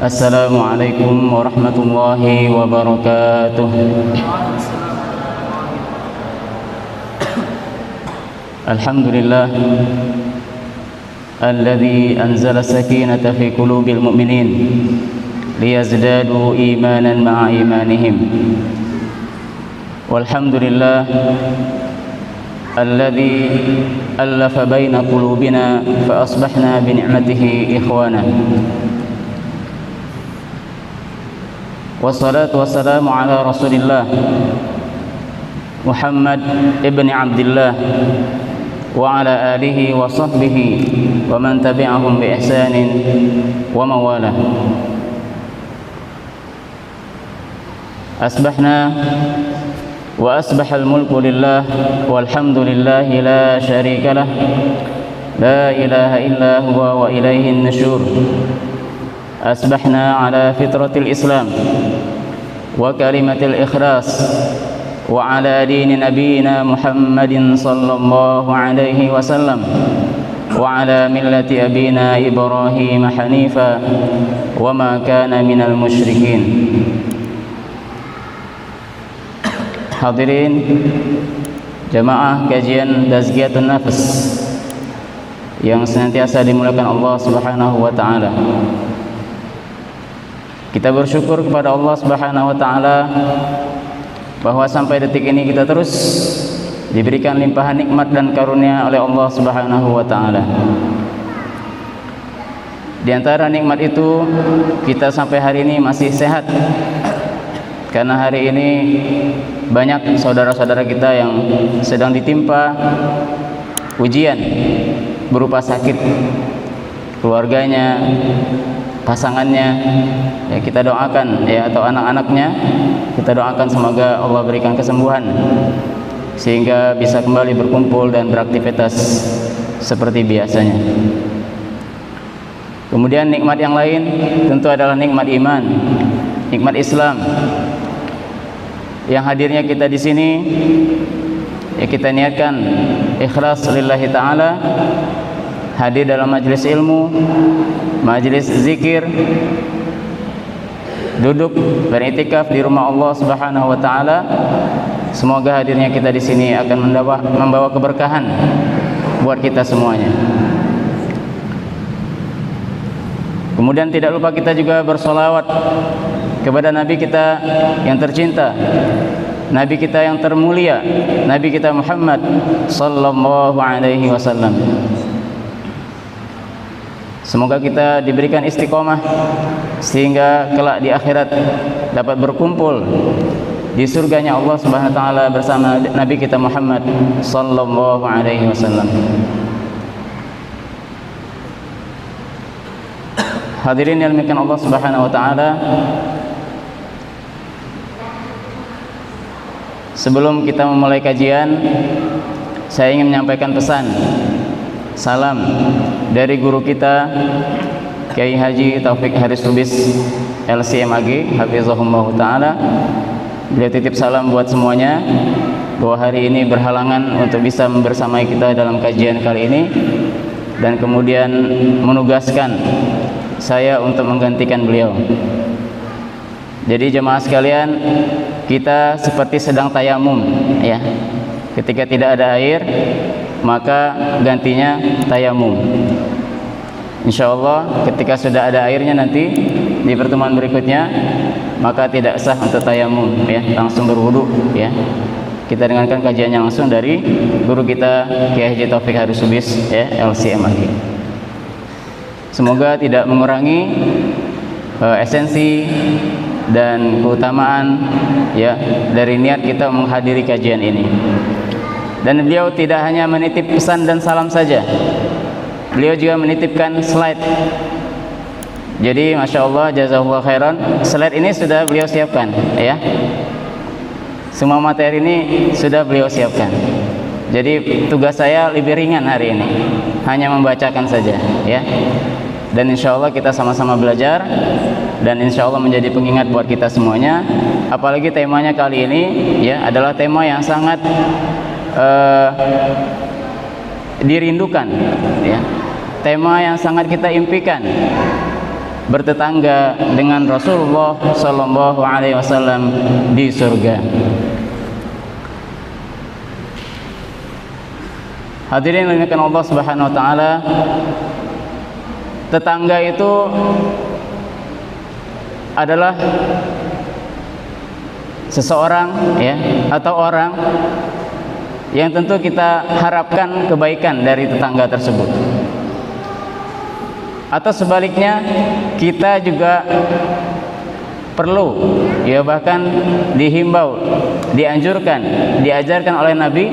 Assalamualaikum warahmatullahi wabarakatuh. Alhamdulillah alladzi anzala sakinata fi qulubil mu'minin liyazdadu imanan ma'a imanihim. Walhamdulillah alladzi allafa baina qulubina fa asbahna bi ni'matihi ikhwana. Wassalatu wassalamu ala Rasulillah Muhammad ibn Abdullah wa ala alihi wa sahbihi wa man tabi'ahum bi ihsanin wa mawalah. Asbahna wa asbahal mulku lillah walhamdulillahi la syarika lah, la ilaha illa huwa wa ilaihin nusyur. Asbahna ala fitratil Islam wa kalimatil ikhlas wa ala dini nabiyina Muhammadin sallallahu alaihi wasallam wa ala millati abina Ibrahim hanifa wa ma kana minal musyrikin. Hadirin jamaah kajian Tazkiyatun Nafs yang senantiasa dimuliakan Allah Subhanahu wa taala. Kita bersyukur kepada Allah Subhanahu wa taala bahwa sampai detik ini kita terus diberikan limpahan nikmat dan karunia oleh Allah Subhanahu wa taala. Di antara nikmat itu, kita sampai hari ini masih sehat. Karena hari ini banyak saudara-saudara kita yang sedang ditimpa ujian berupa sakit, keluarganya, pasangannya, ya kita doakan ya, atau anak-anaknya, kita doakan semoga Allah berikan kesembuhan sehingga bisa kembali berkumpul dan beraktivitas seperti biasanya. Kemudian nikmat yang lain tentu adalah nikmat iman, nikmat Islam. Yang hadirnya kita di sini ya kita niatkan ikhlas lillahi taala, hadir dalam majelis ilmu, majelis zikir, duduk beritikaf di rumah Allah Subhanahu wa taala. Semoga hadirnya kita di sini akan membawa keberkahan buat kita semuanya. Kemudian tidak lupa kita juga bersolawat kepada Nabi kita yang tercinta, Nabi kita yang termulia, Nabi kita Muhammad sallallahu alaihi wasallam. Semoga kita diberikan istiqomah sehingga kelak di akhirat dapat berkumpul di surganya Allah Subhanahu wa taala bersama Nabi kita Muhammad sallallahu alaihi wasallam. Hadirin yang dimuliakan Allah Subhanahu wa taala, sebelum kita memulai kajian, saya ingin menyampaikan pesan salam dari guru kita Kiai Haji Taufik Haris Lubis LCMAG hafizahullah taala. Beliau titip salam buat semuanya bahwa hari ini berhalangan untuk bisa bersamai kita dalam kajian kali ini, dan kemudian menugaskan saya untuk menggantikan beliau. Jadi jemaah sekalian, kita seperti sedang tayamum ya. Ketika tidak ada air, maka gantinya tayamum. Insyaallah ketika sudah ada airnya nanti di pertemuan berikutnya, maka tidak sah untuk tayamum ya, langsung berwudu ya. Kita dengarkan kajiannya langsung dari guru kita Kiai Haji Taufik Haris Lubis ya, LCMAG. Semoga tidak mengurangi esensi dan keutamaan ya dari niat kita menghadiri kajian ini. Dan beliau tidak hanya menitip pesan dan salam saja, beliau juga menitipkan slide. Jadi masya Allah, jazakallah khairan, slide ini sudah beliau siapkan ya. Semua materi ini sudah beliau siapkan. Jadi tugas saya lebih ringan hari ini, hanya membacakan saja ya. Dan insya Allah kita sama-sama belajar, dan insya Allah menjadi pengingat buat kita semuanya. Apalagi temanya kali ini ya adalah tema yang sangat dirindukan ya, tema yang sangat kita impikan bertetangga dengan Rasulullah sallallahu alaihi wasallam di surga. Hadirin yang dimuliakan Allah Subhanahu wa taala, tetangga itu adalah seseorang ya atau orang yang tentu kita harapkan kebaikan dari tetangga tersebut. Atau sebaliknya, kita juga perlu ya bahkan dihimbau, dianjurkan, diajarkan oleh Nabi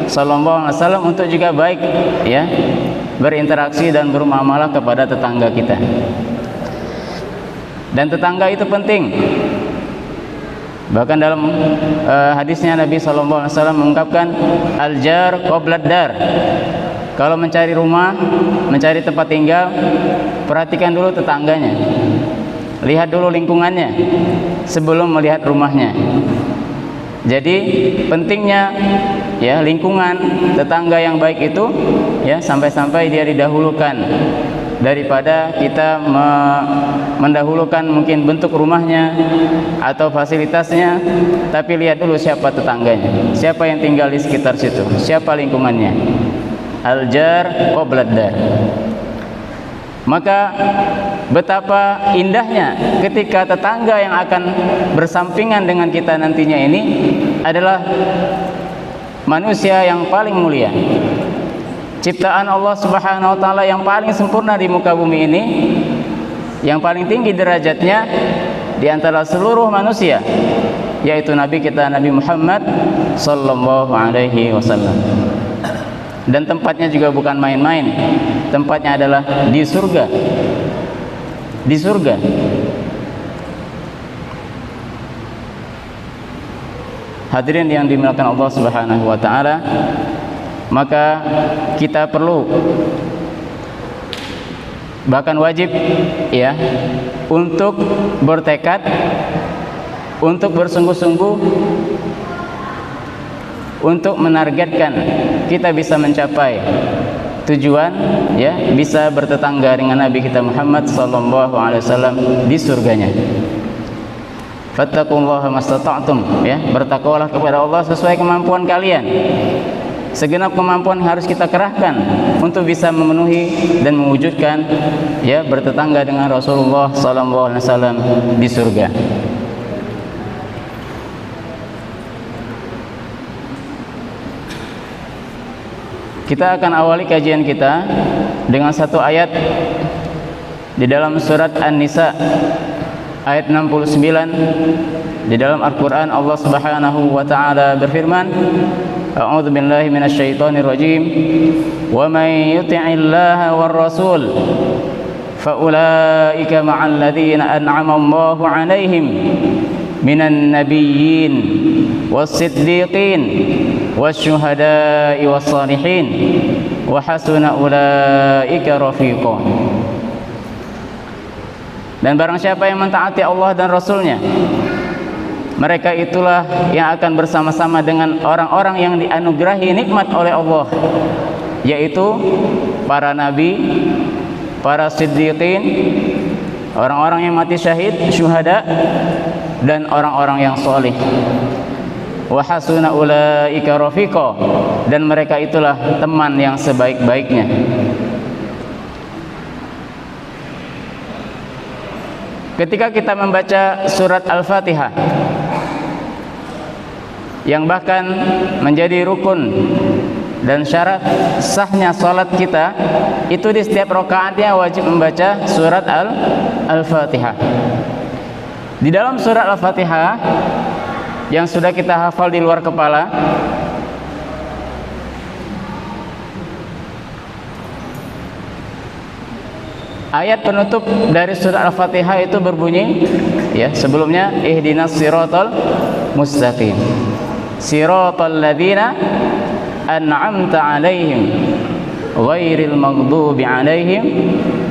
sallallahu alaihi wasallam untuk juga baik ya berinteraksi dan bermuamalah kepada tetangga kita. Dan tetangga itu penting. Bahkan dalam hadisnya Nabi sallallahu alaihi wasallam mengungkapkan al-jar qoblad dar. Kalau mencari rumah, mencari tempat tinggal, perhatikan dulu tetangganya. Lihat dulu lingkungannya sebelum melihat rumahnya. Jadi pentingnya ya lingkungan tetangga yang baik itu ya sampai-sampai dia didahulukan daripada kita mendahulukan mungkin bentuk rumahnya atau fasilitasnya, tapi lihat dulu siapa tetangganya, siapa yang tinggal di sekitar situ, siapa lingkungannya. Al-jar qoblad dar. Maka betapa indahnya ketika tetangga yang akan bersampingan dengan kita nantinya ini adalah manusia yang paling mulia, ciptaan Allah Subhanahu wa taala yang paling sempurna di muka bumi ini, yang paling tinggi derajatnya di antara seluruh manusia, yaitu Nabi kita Nabi Muhammad sallallahu alaihi wasallam. Dan tempatnya juga bukan main-main. Tempatnya adalah di surga. Di surga. Hadirin yang dimuliakan Allah Subhanahu wa taala, maka kita perlu bahkan wajib ya untuk bertekad, untuk bersungguh-sungguh untuk menargetkan kita bisa mencapai tujuan ya bisa bertetangga dengan Nabi kita Muhammad sallallahu alaihi wasallam di surganya. Fattaqullaha mastata'tum ya, bertakwalah kepada Allah sesuai kemampuan kalian. Segenap kemampuan harus kita kerahkan untuk bisa memenuhi dan mewujudkan ya bertetangga dengan Rasulullah sallallahu alaihi wasallam di surga. Kita akan awali kajian kita dengan satu ayat di dalam surat An-Nisa ayat 69. Di dalam Al-Qur'an Allah Subhanahu wa taala berfirman, A'udzu billahi minasyaitonir rajim. Wa may yuti'illaha war rasul fa ulaika ma'al ladzina an'ama Allahu 'alaihim minan nabiyyin was-siddiqin wasyuhada'i was-salihin wa hasuna ulaika rafiqa. Dan barang siapa yang mentaati Allah dan Rasulnya, mereka itulah yang akan bersama-sama dengan orang-orang yang dianugerahi nikmat oleh Allah, yaitu para nabi, para siddiqin, orang-orang yang mati syahid, syuhada, dan orang-orang yang soleh. Wa hasuna ulaika rafiqa, dan mereka itulah teman yang sebaik-baiknya. Ketika kita membaca surat Al-Fatihah yang bahkan menjadi rukun dan syarat sahnya salat kita, itu di setiap rakaatnya wajib membaca surat Al-Fatihah. Di dalam surat Al-Fatihah yang sudah kita hafal di luar kepala, ayat penutup dari surat Al-Fatihah itu berbunyi ya, sebelumnya ihdinas siratal mustaqim, siratal ladzina an'amta 'alaihim ghairil maghdubi 'alaihim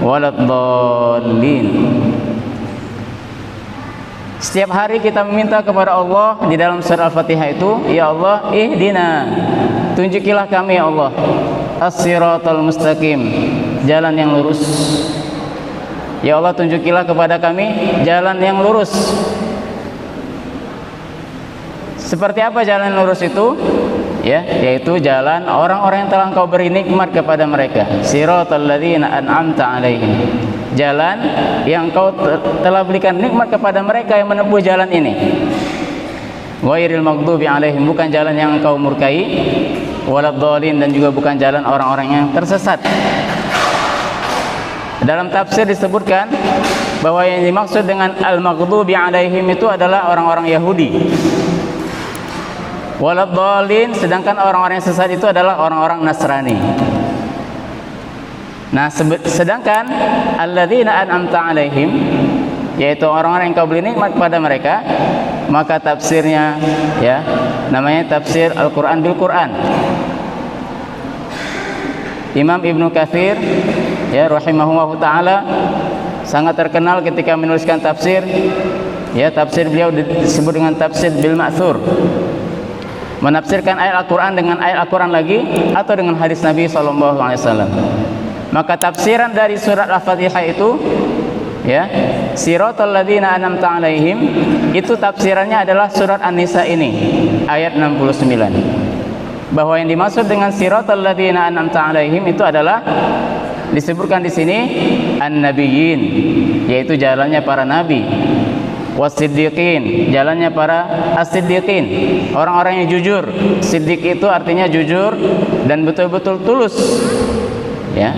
waladdallin. Setiap hari kita meminta kepada Allah di dalam surah Al-Fatihah itu, ya Allah, ihdina, tunjukilah kami ya Allah, as-siratal mustaqim, jalan yang lurus. Ya Allah, tunjukilah kepada kami jalan yang lurus. Seperti apa jalan lurus itu? Ya, yaitu jalan orang-orang yang telah Engkau beri nikmat kepada mereka. Siratal ladzina an'amta 'alaihim. Jalan yang Engkau telah berikan nikmat kepada mereka yang menempuh jalan ini. Ghairil maghdubi 'alaihim, bukan jalan yang Engkau murkai, waladhdallin, dan juga bukan jalan orang-orang yang tersesat. Dalam tafsir disebutkan bahwa yang dimaksud dengan al-maghdubi 'alaihim itu adalah orang-orang Yahudi. Waladhdallin, sedangkan orang-orang yang sesat itu adalah orang-orang Nasrani. Nah, sedangkan alladzina an'amta 'alaihim, yaitu orang-orang yang Kau beri nikmat kepada mereka, maka tafsirnya ya namanya tafsir Al-Qur'an bil Qur'an. Imam Ibnu Katsir ya rahimahullahu taala sangat terkenal ketika menuliskan tafsir. Ya, tafsir beliau disebut dengan tafsir bil ma'thur. Menafsirkan ayat Al-Qur'an dengan ayat Al-Qur'an lagi atau dengan hadis Nabi sallallahu alaihi wasallam. Maka tafsiran dari surat Al-Fatihah itu ya, siratal ladzina an'amta 'alaihim, itu tafsirannya adalah surat An-Nisa ini ayat 69. Bahwa yang dimaksud dengan siratal ladzina an'amta 'alaihim itu adalah disebutkan di sini an-nabiyyin, yaitu jalannya para nabi, was-siddiqin, jalannya para as-siddiqin, orang-orang yang jujur. Siddiq itu artinya jujur dan betul-betul tulus ya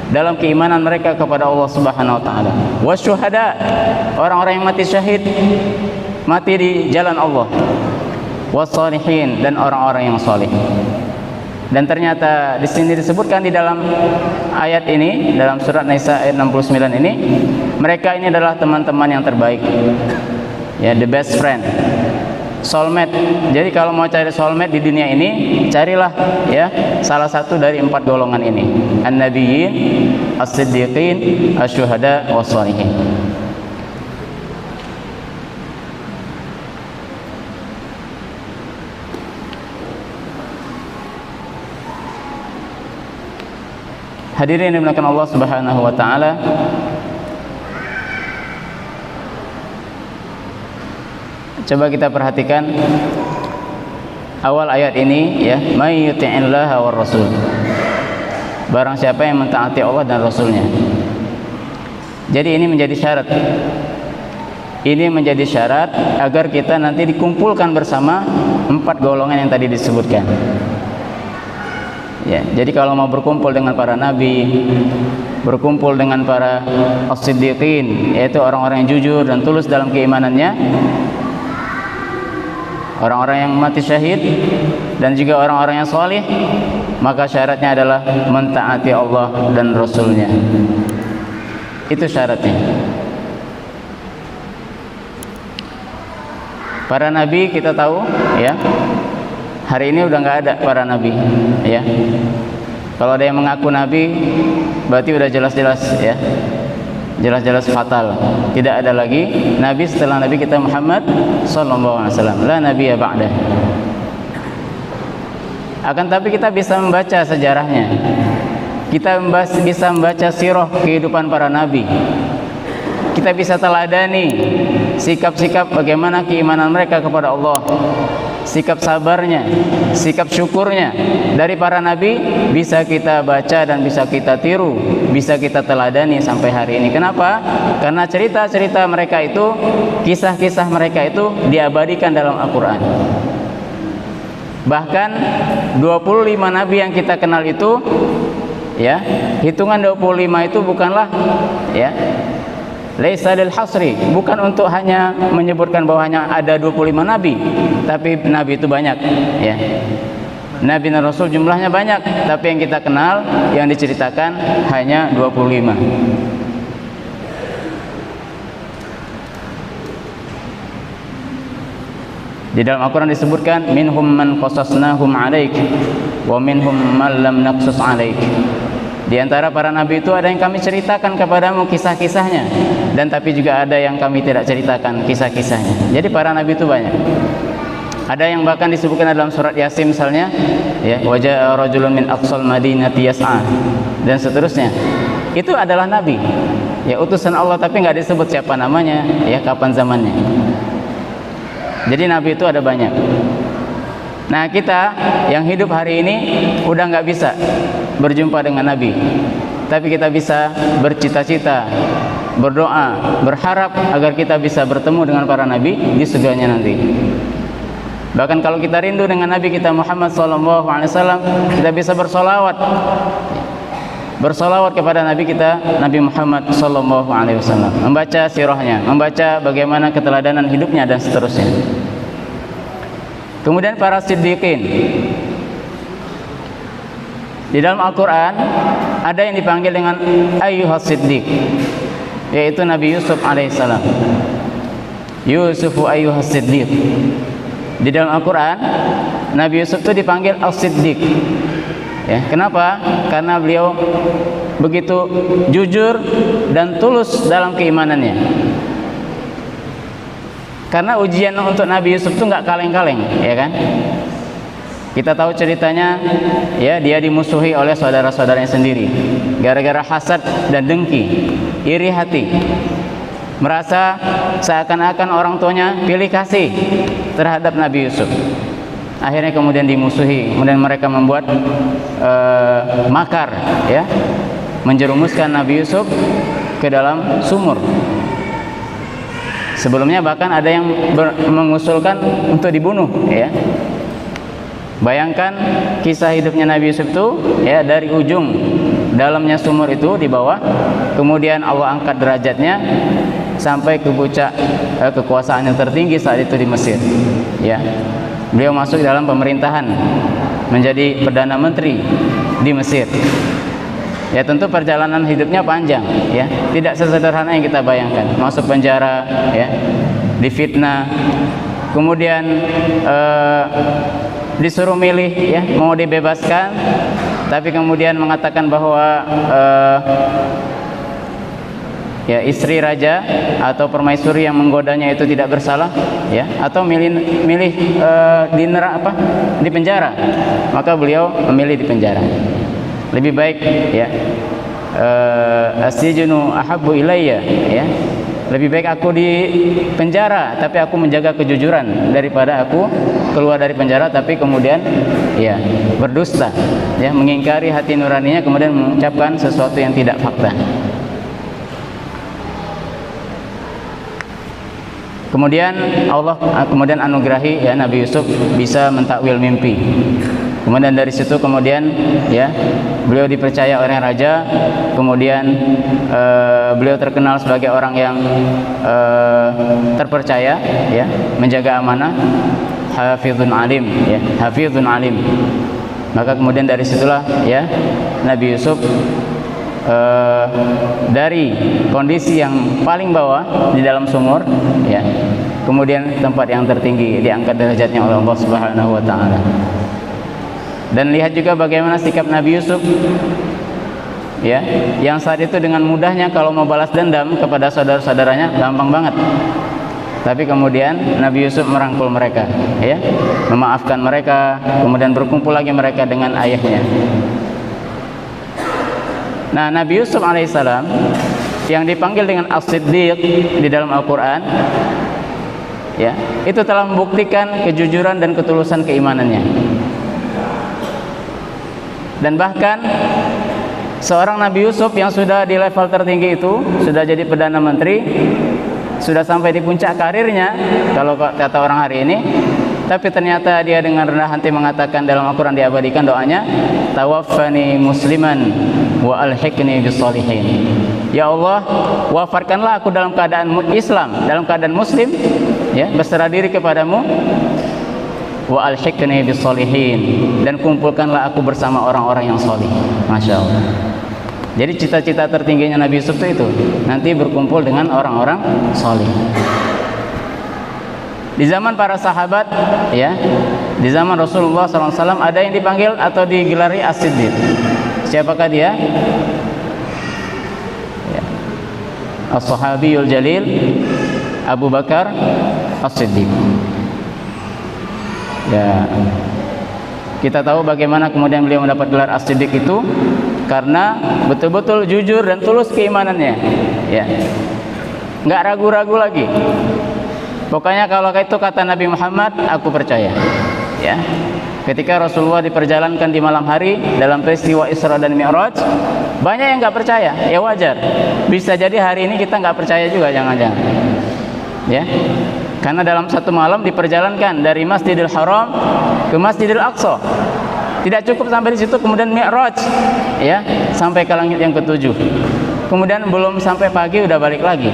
dalam keimanan mereka kepada Allah Subhanahu wa taala. Wasyuhada, orang-orang yang mati syahid, mati di jalan Allah. Wassalihin, dan orang-orang yang saleh. Dan ternyata di sini disebutkan di dalam ayat ini, dalam surat Nisa ayat 69 ini, mereka ini adalah teman-teman yang terbaik. Ya, the best friend. Soulmate. Jadi kalau mau cari soulmate di dunia ini, carilah ya salah satu dari 4 golongan ini. An-nabiyyin, as-siddiqin, asy-syuhada, was-shalihin. Hadirin yang dimuliakan Allah Subhanahu wa taala, coba kita perhatikan awal ayat ini ya, may yuti'illaha war rasul. Barang siapa yang mentaati Allah dan Rasulnya. Jadi ini menjadi syarat. Ini menjadi syarat agar kita nanti dikumpulkan bersama 4 golongan yang tadi disebutkan. Ya, jadi kalau mau berkumpul dengan para nabi, berkumpul dengan para as-siddiqin, yaitu orang-orang yang jujur dan tulus dalam keimanannya, orang-orang yang mati syahid, dan juga orang-orang yang saleh, maka syaratnya adalah mentaati Allah dan Rasulnya. Itu syaratnya. Para nabi kita tahu ya, hari ini udah nggak ada para nabi ya. Kalau ada yang mengaku nabi, berarti udah jelas-jelas ya, jelas-jelas fatal. Tidak ada lagi nabi setelah Nabi kita Muhammad sallallahu alaihi wasallam. La nabiyya ba'dah. Akan tapi kita bisa membaca sejarahnya. Kita bisa membaca sirah kehidupan para nabi. Kita bisa teladani sikap-sikap bagaimana keimanan mereka kepada Allah, sikap sabarnya, sikap syukurnya dari para nabi, bisa kita baca dan bisa kita tiru, bisa kita teladani sampai hari ini. Kenapa? Karena cerita-cerita mereka itu, kisah-kisah mereka itu diabadikan dalam Al-Quran. Bahkan 25 nabi yang kita kenal itu ya, hitungan 25 itu bukanlah ya, laisa lil hasri, bukan untuk hanya menyebutkan bahwa hanya ada 25 nabi, tapi nabi itu banyak ya. Nabi dan Rasul jumlahnya banyak, tapi yang kita kenal, yang diceritakan hanya 25. Di dalam Al-Quran disebutkan minhum man qasasnahum 'alaik wa minhum man lam naqsus 'alaik. Di antara para nabi itu ada yang kami ceritakan kepadamu kisah-kisahnya, dan tapi juga ada yang kami tidak ceritakan kisah-kisahnya. Jadi para nabi itu banyak. Ada yang bahkan disebutkan dalam surat Yasin misalnya ya, wa jaa rajulun min aqsal madinati yas'a, dan seterusnya. Itu adalah nabi. ya utusan Allah, tapi nggak disebut siapa namanya, ya kapan zamannya. Jadi nabi itu ada banyak. Nah, kita yang hidup hari ini udah nggak bisa berjumpa dengan nabi, tapi kita bisa bercita-cita, berdoa, berharap agar kita bisa bertemu dengan para nabi di surganya nanti. Bahkan kalau kita rindu dengan Nabi kita Muhammad SAW, kita bisa bersolawat kepada Nabi kita, Nabi Muhammad SAW, membaca sirahnya, membaca bagaimana keteladanan hidupnya dan seterusnya. Kemudian para siddiqin, di dalam Al-Quran ada yang dipanggil dengan ayyuhas siddiq, yaitu Nabi Yusuf alaihissalam. Yusufu ayyuhas siddiq. Di dalam Al-Quran Nabi Yusuf itu dipanggil As-Siddiq, ya. Kenapa? Karena beliau begitu jujur dan tulus dalam keimanannya. Karena ujian untuk Nabi Yusuf itu nggak kaleng-kaleng, ya kan? Kita tahu ceritanya, ya, dia dimusuhi oleh saudara-saudaranya sendiri gara-gara hasad dan dengki, iri hati, merasa seakan-akan orang tuanya pilih kasih terhadap Nabi Yusuf. Akhirnya kemudian dimusuhi, kemudian mereka membuat makar, ya, menjerumuskan Nabi Yusuf ke dalam sumur. Sebelumnya bahkan ada yang mengusulkan untuk dibunuh, ya. Bayangkan kisah hidupnya Nabi Yusuf itu, ya, dari ujung dalamnya sumur itu di bawah, kemudian Allah angkat derajatnya sampai ke puncak kekuasaan yang tertinggi saat itu di Mesir, ya. Beliau masuk dalam pemerintahan, menjadi perdana menteri di Mesir. Ya, tentu perjalanan hidupnya panjang, ya, tidak sesederhana yang kita bayangkan. Masuk penjara, ya, difitnah, kemudian disuruh milih, ya, mau dibebaskan, tapi kemudian mengatakan bahwa ya, istri raja atau permaisuri yang menggodanya itu tidak bersalah, ya, atau milih di penjara. Maka beliau memilih di penjara. Lebih baik, ya, asjinu ahabbu ilayya, ya, lebih baik aku di penjara tapi aku menjaga kejujuran daripada aku keluar dari penjara tapi kemudian, ya, berdusta, ya, mengingkari hati nuraninya kemudian mengucapkan sesuatu yang tidak fakta. Kemudian Allah kemudian anugerahi, ya, Nabi Yusuf bisa mentakwil mimpi. Kemudian dari situ kemudian, ya, beliau dipercaya oleh raja. Kemudian beliau terkenal sebagai orang yang terpercaya, ya, menjaga amanah, hafizun alim, ya, hafizun alim. Maka kemudian dari situlah, ya, Nabi Yusuf dari kondisi yang paling bawah di dalam sumur, ya, kemudian tempat yang tertinggi diangkat derajatnya oleh Allah Subhanahu wa taala. Dan lihat juga bagaimana sikap Nabi Yusuf, ya, yang saat itu dengan mudahnya kalau mau balas dendam kepada saudara-saudaranya gampang banget. Tapi kemudian Nabi Yusuf merangkul mereka, ya, memaafkan mereka, kemudian berkumpul lagi mereka dengan ayahnya. Nah, Nabi Yusuf alaihissalam yang dipanggil dengan As-Siddiq di dalam Al-Quran, ya, itu telah membuktikan kejujuran dan ketulusan keimanannya. Dan bahkan seorang Nabi Yusuf yang sudah di level tertinggi itu, sudah jadi perdana menteri, sudah sampai di puncak karirnya kalau kata orang hari ini, tapi ternyata dia dengan rendah hati mengatakan dalam Al-Quran diabadikan doanya, tawaffani musliman wa alhiqni bisolihin. Ya Allah, wafatkanlah aku dalam keadaan Islam, dalam keadaan muslim, ya, berserah diri kepadamu, wa alhiqni bisolihin, dan kumpulkanlah aku bersama orang-orang yang solih. Masya Allah. Jadi cita-cita tertingginya Nabi Yusuf itu nanti berkumpul dengan orang-orang solih. Di zaman para sahabat, ya, di zaman Rasulullah SAW ada yang dipanggil atau digelari As-Siddiq. Siapakah dia? Ya. As-Sahabiyul Jalil Abu Bakar As-Siddiq. Ya, kita tahu bagaimana kemudian beliau mendapat gelar As-Siddiq itu, karena betul-betul jujur dan tulus keimanannya, ya, nggak ragu-ragu lagi. Pokoknya kalau itu kata Nabi Muhammad, aku percaya, ya. Ketika Rasulullah diperjalankan di malam hari dalam peristiwa Isra dan Mi'raj, banyak yang nggak percaya, ya wajar. Bisa jadi hari ini kita nggak percaya juga, jangan-jangan, ya. Karena dalam satu malam diperjalankan dari Masjidil Haram ke Masjidil Aqsa. Tidak cukup sampai di situ, kemudian Mi'raj, ya, sampai ke langit yang ketujuh. Kemudian belum sampai pagi udah balik lagi.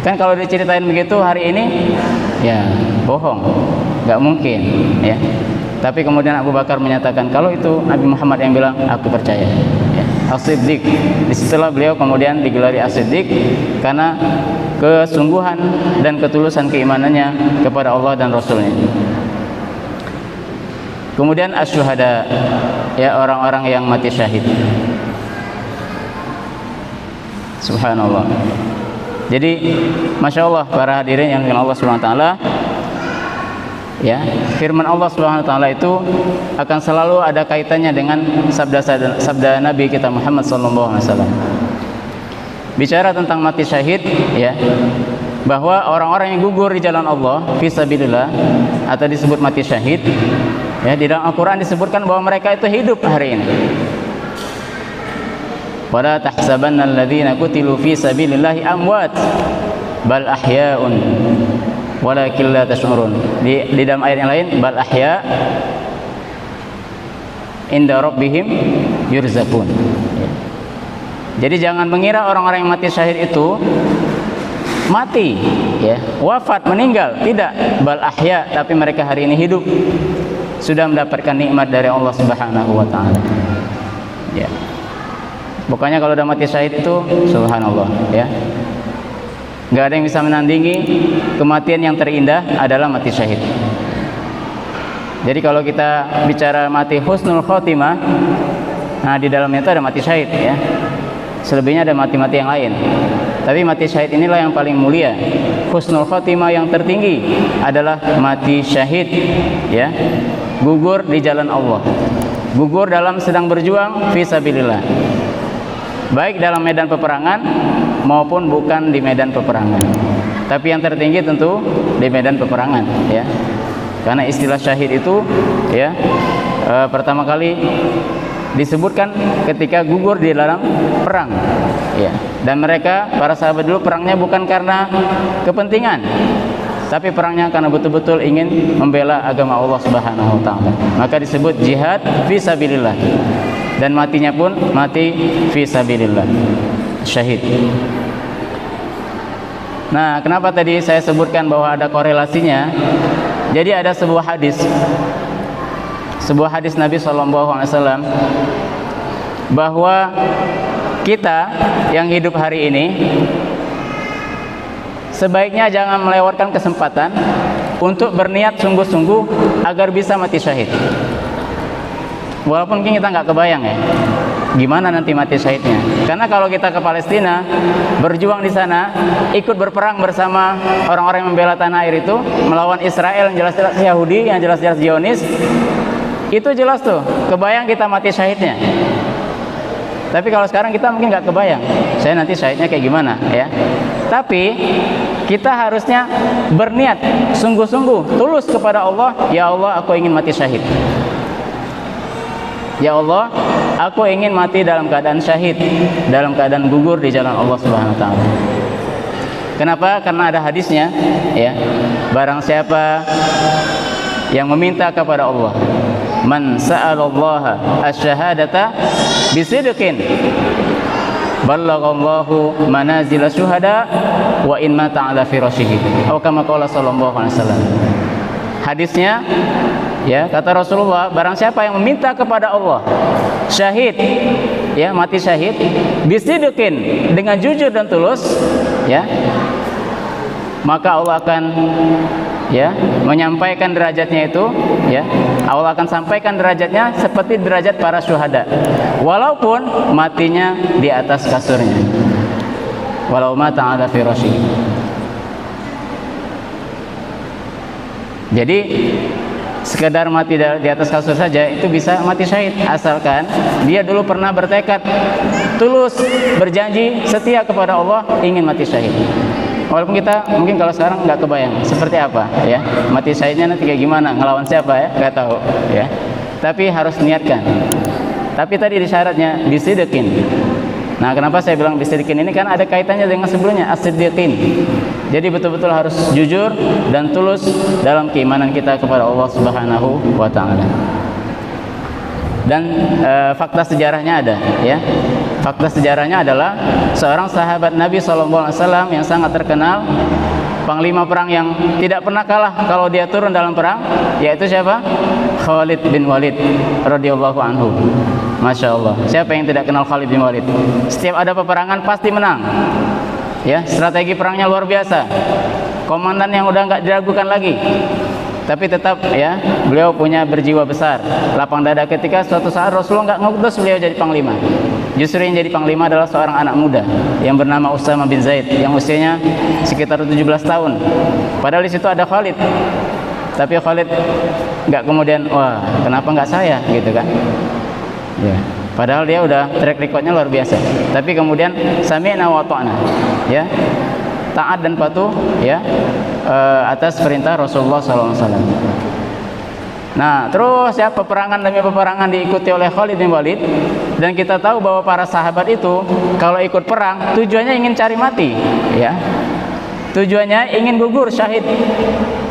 Kan kalau diceritain begitu hari ini, ya bohong, nggak mungkin, ya. Tapi kemudian Abu Bakar menyatakan kalau itu Nabi Muhammad yang bilang, aku percaya, ya. As-Siddiq. Disitulah beliau kemudian digelari As-Siddiq karena kesungguhan dan ketulusan keimanannya kepada Allah dan Rasulnya. Kemudian asyuhada, ya, orang-orang yang mati syahid. Subhanallah. Jadi Masya Allah para hadirin yang dimuliakan Allah Subhanahu Wa Taala, ya, firman Allah Subhanahu Wa Taala itu akan selalu ada kaitannya dengan sabda Nabi kita Muhammad Sallallahu Alaihi Wasallam. Bicara tentang mati syahid, ya, bahwa orang-orang yang gugur di jalan Allah fisabilillah atau disebut mati syahid, ya, di dalam Al-Quran disebutkan bahwa mereka itu hidup hari ini. Wala tahsabanna alladhina qutilu fi sabilillahi amwat bal ahya'un walakin la tash'urun. Di dalam ayat yang lain, bal ahya' inda rabbihim yurzaqun. Jadi jangan mengira orang-orang yang mati syahid itu mati, ya, wafat, meninggal. Tidak, bal ahya, tapi mereka hari ini hidup, sudah mendapatkan nikmat dari Allah Subhanahu wa taala. Ya. Pokoknya kalau udah mati syahid itu subhanallah, ya. Enggak ada yang bisa menandingi kematian yang terindah adalah mati syahid. Jadi kalau kita bicara mati husnul khotimah, nah di dalamnya itu ada mati syahid, ya. Selebihnya ada mati-mati yang lain. Tapi mati syahid inilah yang paling mulia. Husnul khotimah yang tertinggi adalah mati syahid, ya. Gugur di jalan Allah. Gugur dalam sedang berjuang fisabilillah. Baik dalam medan peperangan maupun bukan di medan peperangan. Tapi yang tertinggi tentu di medan peperangan, ya. Karena istilah syahid itu, ya, pertama kali disebutkan ketika gugur di dalam perang, ya. Dan mereka para sahabat dulu perangnya bukan karena kepentingan, tapi perangnya karena betul-betul ingin membela agama Allah Subhanahu wa taala. Maka disebut jihad fisabilillah. Dan matinya pun mati fisabilillah, syahid. Nah, kenapa tadi saya sebutkan bahwa ada korelasinya? Jadi ada sebuah hadis Nabi SAW bahwa kita yang hidup hari ini sebaiknya jangan melewatkan kesempatan untuk berniat sungguh-sungguh agar bisa mati syahid. Walaupun kita nggak kebayang, ya, gimana nanti mati syahidnya. Karena kalau kita ke Palestina, berjuang di sana, ikut berperang bersama orang-orang yang membela tanah air itu, melawan Israel yang jelas-jelas Yahudi, yang jelas-jelas Zionis, itu jelas tuh, kebayang kita mati syahidnya. Tapi kalau sekarang kita mungkin nggak kebayang, saya nanti syahidnya kayak gimana, ya. Tapi kita harusnya berniat sungguh-sungguh, tulus kepada Allah, ya Allah, aku ingin mati syahid. Ya Allah, aku ingin mati dalam keadaan syahid, dalam keadaan gugur di jalan Allah Subhanahu wa taala. Kenapa? Karena ada hadisnya, ya. Barang siapa yang meminta kepada Allah, man sa'alallaha asy-syahadata bisidqin ballaghallahu manazila syuhada wa in mata ala firashihi. Atau kama qala sallallahu alaihi wasallam. Hadisnya, ya, kata Rasulullah, barang siapa yang meminta kepada Allah syahid, ya, mati syahid bisidqin, dengan jujur dan tulus, ya, maka Allah akan, ya, menyampaikan derajatnya itu, ya, Allah akan sampaikan derajatnya seperti derajat para syuhada, walaupun matinya di atas kasurnya, walau mata ala firashihi. Jadi sekedar mati di atas kasur saja itu bisa mati syahid, asalkan dia dulu pernah bertekad tulus, berjanji setia kepada Allah, ingin mati syahid. Walaupun kita mungkin kalau sekarang nggak kebayang seperti apa ya, mati syahidnya nanti kayak gimana, ngelawan siapa ya, nggak tahu ya. Tapi harus niatkan. Tapi tadi di syaratnya bisidikin. Nah, kenapa saya bilang bisidikin ini, kan ada kaitannya dengan sebelumnya as-siddiqin. Jadi betul-betul harus jujur dan tulus dalam keimanan kita kepada Allah Subhanahu wa taala. Dan fakta sejarahnya ada ya. Fakta sejarahnya adalah seorang sahabat Nabi SAW yang sangat terkenal, panglima perang yang tidak pernah kalah kalau dia turun dalam perang, yaitu siapa? Khalid bin Walid radhiyallahu anhu. Masya Allah, siapa yang tidak kenal Khalid bin Walid? Setiap ada peperangan pasti menang ya, strategi perangnya luar biasa, komandan yang udah nggak diragukan lagi. Tapi tetap ya, beliau punya berjiwa besar, lapang dada ketika suatu saat Rasulullah nggak ngutus beliau jadi panglima. Justru yang jadi panglima adalah seorang anak muda yang bernama Usama bin Zaid, yang usianya sekitar 17 tahun. Padahal di situ ada Khalid, tapi Khalid nggak kemudian, wah kenapa nggak saya gitu kan ya, padahal dia udah track recordnya luar biasa. Tapi kemudian sami'na wa ta'na ya, taat dan patuh ya atas perintah Rasulullah SAW. Nah, terus ya, peperangan demi peperangan diikuti oleh Khalid bin Walid. Dan kita tahu bahwa para sahabat itu kalau ikut perang tujuannya ingin cari mati ya, tujuannya ingin gugur syahid.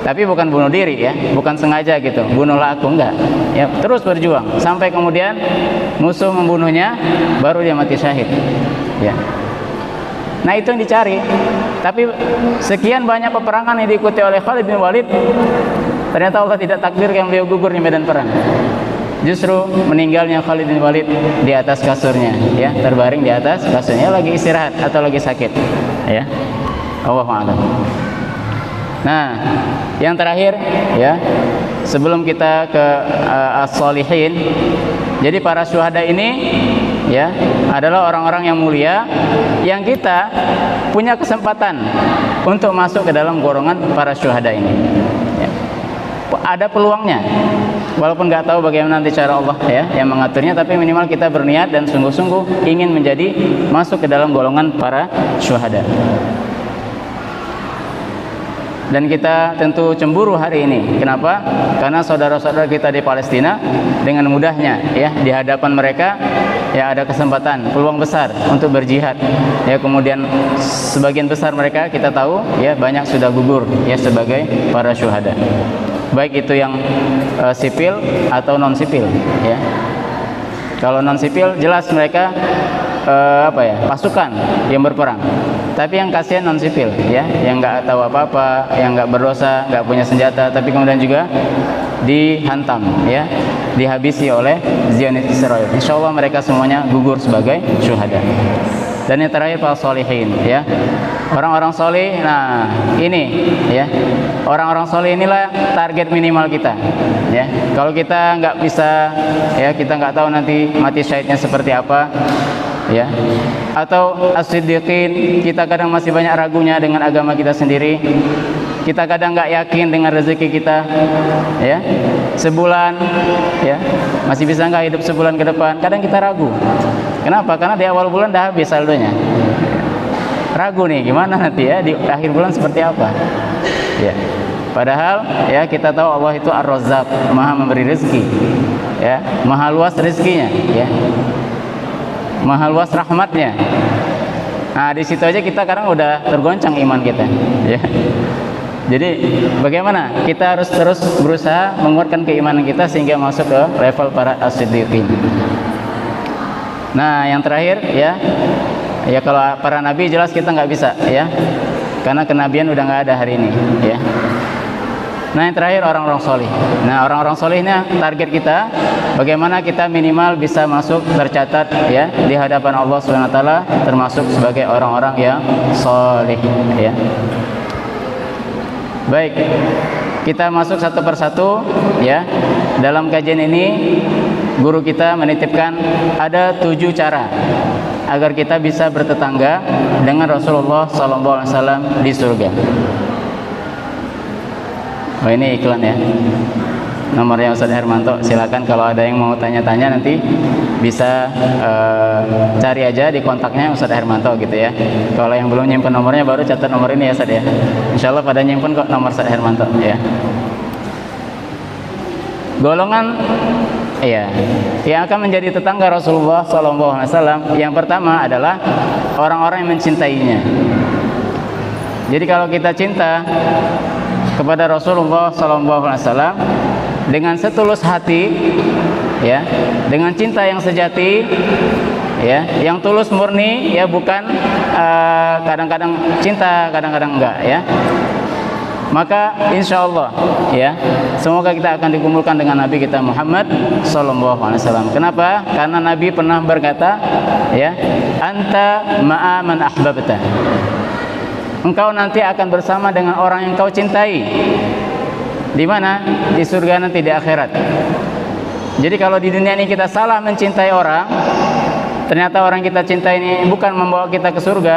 Tapi bukan bunuh diri ya, bukan sengaja gitu, bunuhlah aku, enggak ya, terus berjuang sampai kemudian musuh membunuhnya, baru dia mati syahid ya. Nah, itu yang dicari. Tapi sekian banyak peperangan yang diikuti oleh Khalid bin Walid, ternyata Allah tidak takdirkan beliau gugur di medan perang. Justru meninggalnya Khalid bin Walid di atas kasurnya ya, terbaring di atas kasurnya, lagi istirahat atau lagi sakit ya. Allahu a'lam. Nah, yang terakhir ya, sebelum kita ke as-sholihin, jadi para syuhada ini ya adalah orang-orang yang mulia yang kita punya kesempatan untuk masuk ke dalam golongan para syuhada ini ya. Ada peluangnya, walaupun nggak tahu bagaimana nanti cara Allah ya yang mengaturnya, tapi minimal kita berniat dan sungguh-sungguh ingin menjadi masuk ke dalam golongan para syuhada. Dan kita tentu cemburu hari ini. Kenapa? Karena saudara-saudara kita di Palestina dengan mudahnya ya di hadapan mereka ya ada kesempatan, peluang besar untuk berjihad. Ya, kemudian sebagian besar mereka kita tahu ya banyak sudah gugur ya sebagai para syuhada. Baik itu yang sipil atau non sipil ya. Kalau non sipil jelas mereka pasukan yang berperang. Tapi yang kasihan non sipil ya, yang nggak tahu apa-apa, yang nggak berdosa, nggak punya senjata, tapi kemudian juga dihantam ya, dihabisi oleh Zionis Israel. Insya Allah mereka semuanya gugur sebagai syuhada. Dan yang terakhir para sholihin ya, orang-orang solih. Nah ini ya, orang-orang solih inilah target minimal kita ya. Kalau kita nggak bisa ya, kita nggak tahu nanti mati syahidnya seperti apa ya, atau as-siddiqin, kita kadang masih banyak ragunya dengan agama kita sendiri, kita kadang nggak yakin dengan rezeki kita ya, sebulan ya masih bisa nggak hidup sebulan ke depan, kadang kita ragu. Kenapa? Karena di awal bulan dah habis saldonya, ragu nih gimana nanti ya di akhir bulan seperti apa ya. Padahal ya kita tahu Allah itu Ar-Razzaq, maha memberi rezeki ya, maha luas rezekinya ya, maha luas rahmatnya. Nah, di situ aja kita kadang udah tergoncang iman kita ya. Jadi bagaimana? Kita harus terus berusaha menguatkan keimanan kita sehingga masuk ke level para as-siddiqin. Nah, yang terakhir ya, kalau para nabi jelas kita nggak bisa ya, karena kenabian udah nggak ada hari ini ya. Nah, yang terakhir orang-orang solih. Nah, orang-orang solih ini target kita, bagaimana kita minimal bisa masuk tercatat ya di hadapan Allah Subhanahu wa taala termasuk sebagai orang-orang yang solih ya. Baik, kita masuk satu persatu ya. Dalam kajian ini guru kita menitipkan ada 7 cara agar kita bisa bertetangga dengan Rasulullah SAW di surga. Oh, ini iklan ya. nomornya Ustaz Hermanto. Silakan kalau ada yang mau tanya-tanya nanti bisa cari aja di kontaknya Ustaz Hermanto gitu ya. Kalau yang belum nyimpen nomornya baru catat nomor ini ya Ustaz ya. Insyaallah pada nyimpen kok nomor Ustaz Hermanto ya. Golongan yang akan menjadi tetangga Rasulullah SAW yang pertama adalah orang-orang yang mencintainya. Jadi kalau kita cinta kepada Rasulullah SAW dengan setulus hati, ya, dengan cinta yang sejati, ya, yang tulus murni, ya, bukan kadang-kadang cinta, kadang-kadang enggak, ya. Maka insya Allah, ya, semoga kita akan dikumpulkan dengan Nabi kita Muhammad SAW. Kenapa? Karena Nabi pernah berkata, ya, anta ma'a man ahbabta. Engkau nanti akan bersama dengan orang yang kau cintai. Di mana? Di surga nanti, di akhirat. Jadi kalau di dunia ini kita salah mencintai orang, ternyata orang kita cintai ini bukan membawa kita ke surga,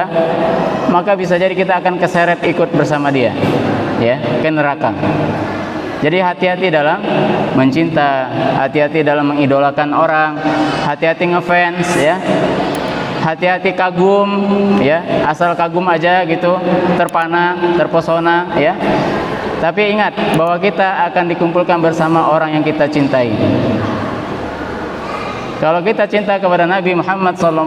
maka bisa jadi kita akan keseret ikut bersama dia, ya, ke neraka. Jadi hati-hati dalam mencinta, hati-hati dalam mengidolakan orang, hati-hati ngefans, ya, hati-hati kagum, ya, asal kagum aja gitu, terpana, terpesona, ya. Tapi ingat bahwa kita akan dikumpulkan bersama orang yang kita cintai. Kalau kita cinta kepada Nabi Muhammad SAW,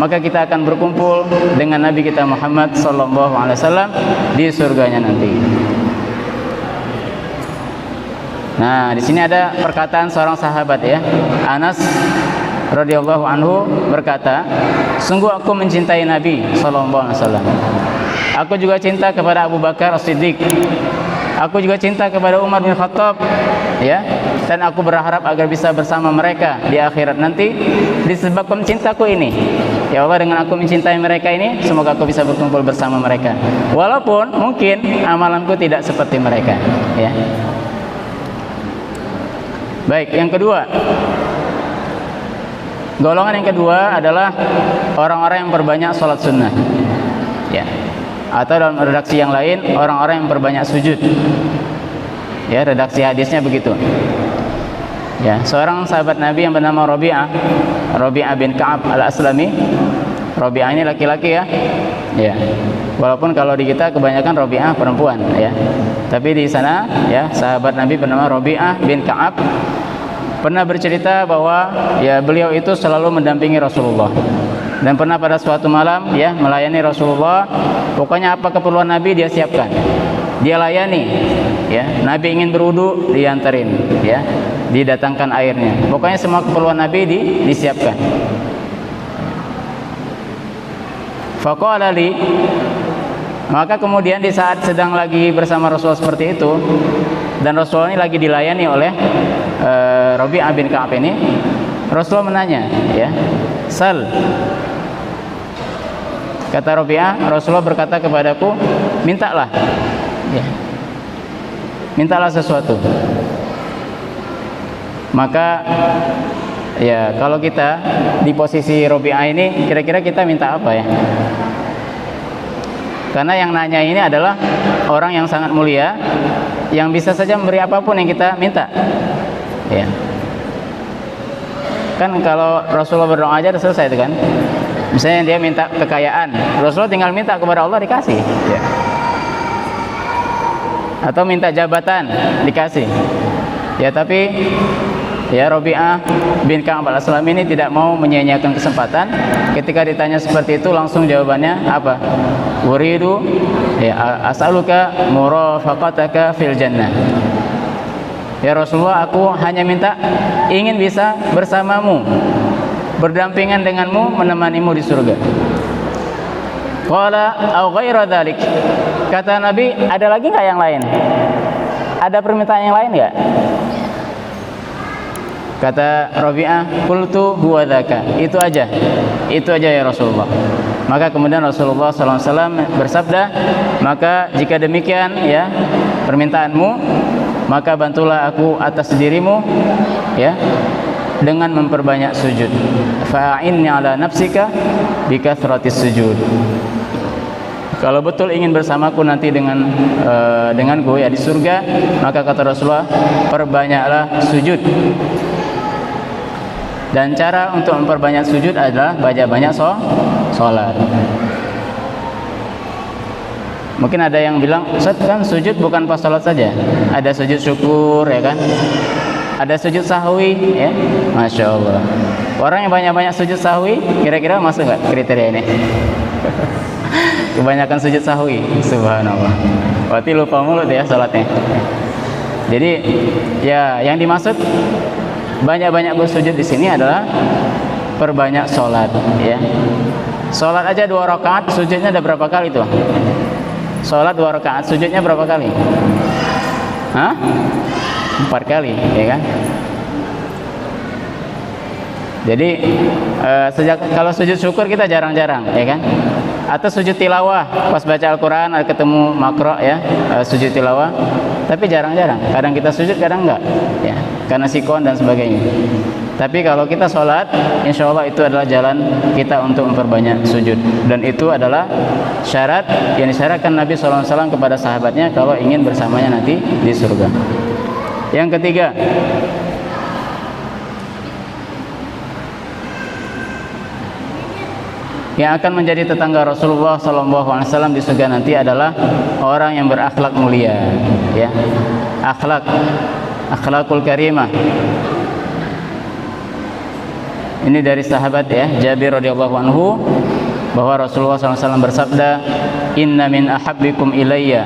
maka kita akan berkumpul dengan Nabi kita Muhammad SAW di surganya nanti. Nah, di sini ada perkataan seorang sahabat, ya, Anas radhiyallahu anhu berkata, sungguh aku mencintai Nabi SAW. Aku juga cinta kepada Abu Bakar As-Siddiq. Aku juga cinta kepada Umar bin Khattab, ya, dan aku berharap agar bisa bersama mereka di akhirat nanti disebabkan cintaku ini. Ya Allah, dengan aku mencintai mereka ini, semoga aku bisa berkumpul bersama mereka. Walaupun mungkin amalanku tidak seperti mereka, ya. Baik, yang kedua, golongan yang kedua adalah orang-orang yang perbanyak sholat sunnah, ya. Atau dalam redaksi yang lain, orang-orang yang perbanyak sujud, ya, redaksi hadisnya begitu. Ya, seorang sahabat Nabi yang bernama Rabi'ah bin Ka'ab al-Aslami. Rabi'ah ini laki-laki, ya. Ya. Walaupun kalau di kita kebanyakan Rabi'ah perempuan, ya. Tapi di sana, ya, sahabat Nabi bernama Rabi'ah bin Ka'ab pernah bercerita bahwa, ya, beliau itu selalu mendampingi Rasulullah. Dan pernah pada suatu malam, ya, melayani Rasulullah. Pokoknya apa keperluan Nabi dia siapkan, dia layani, ya. Nabi ingin berwudu, diantarin, ya, didatangkan airnya. Pokoknya semua keperluan Nabi disiapkan. Faqala li, maka kemudian di saat sedang lagi bersama Rasulullah seperti itu, dan Rasulullah ini lagi dilayani oleh Rabi'ah bin Ka'ab ini, Rasulullah menanya, ya, sal. Kata Rabi'ah, Rasulullah berkata kepadaku, mintalah, ya, mintalah sesuatu. Maka, ya, kalau kita di posisi Rabi'ah ini, kira-kira kita minta apa, ya? Karena yang nanya ini adalah orang yang sangat mulia, yang bisa saja memberi apapun yang kita minta, ya. Kan kalau Rasulullah berdoa aja udah selesai itu kan. Misalnya dia minta kekayaan, Rasulullah tinggal minta kepada Allah, dikasih, ya. Atau minta jabatan, dikasih, ya. Tapi, ya, Rabi'ah bin Ka'ab al-Aslami ini tidak mau menyia-nyiakan kesempatan. Ketika ditanya seperti itu, langsung jawabannya apa? Uridu, ya, as'aluka murafaqataka fil jannah. Ya Rasulullah, aku hanya minta ingin bisa bersamamu, berdampingan denganmu, menemanimu di surga. Qala au ghaira dzalik. Kata Nabi, ada lagi enggak yang lain? Ada permintaan yang lain enggak? Kata Rabi'ah, qultu huwa dzaka. Itu aja. Itu aja ya Rasulullah. Maka kemudian Rasulullah SAW bersabda, maka jika demikian, ya, permintaanmu, maka bantulah aku atas dirimu, ya, dengan memperbanyak sujud. Fa'inni ala nafsika bikathratis sujud. kalau betul ingin bersamaku nanti denganku ya di surga, maka kata Rasulullah, perbanyaklah sujud. Dan cara untuk memperbanyak sujud adalah banyak sholat. Mungkin ada yang bilang, Ustaz, kan sujud bukan pas sholat saja, ada sujud syukur ya kan, ada sujud sahwi ya. Masya Allah, orang yang banyak-banyak sujud sahwi kira-kira masuk nggak kriteria ini? Kebanyakan sujud sahwi, subhanallah, berarti lupa mulut ya sholatnya. Jadi ya yang dimaksud banyak-banyak bersujud di sini adalah perbanyak sholat ya. Sholat aja 2 rakaat sujudnya ada berapa kali tuh? Sholat 2 rakaat sujudnya berapa kali? 4 kali ya kan. Jadi kalau sujud syukur kita jarang-jarang ya kan. Atau sujud tilawah pas baca Al-Quran ada ketemu makro ya, sujud tilawah, tapi jarang-jarang. Kadang kita sujud, kadang enggak ya, karena sikon dan sebagainya. Tapi kalau kita sholat, insya Allah itu adalah jalan kita untuk memperbanyak sujud. Dan itu adalah syarat yang disyaratkan Nabi SAW kepada sahabatnya kalau ingin bersamanya nanti di surga. Yang ketiga, yang akan menjadi tetangga Rasulullah SAW di surga nanti adalah orang yang berakhlak mulia, ya, akhlakul karimah. Ini dari sahabat ya, Jabir radhiyallahu anhu, bahwa Rasulullah SAW bersabda, Inna min ahabbikum ilayya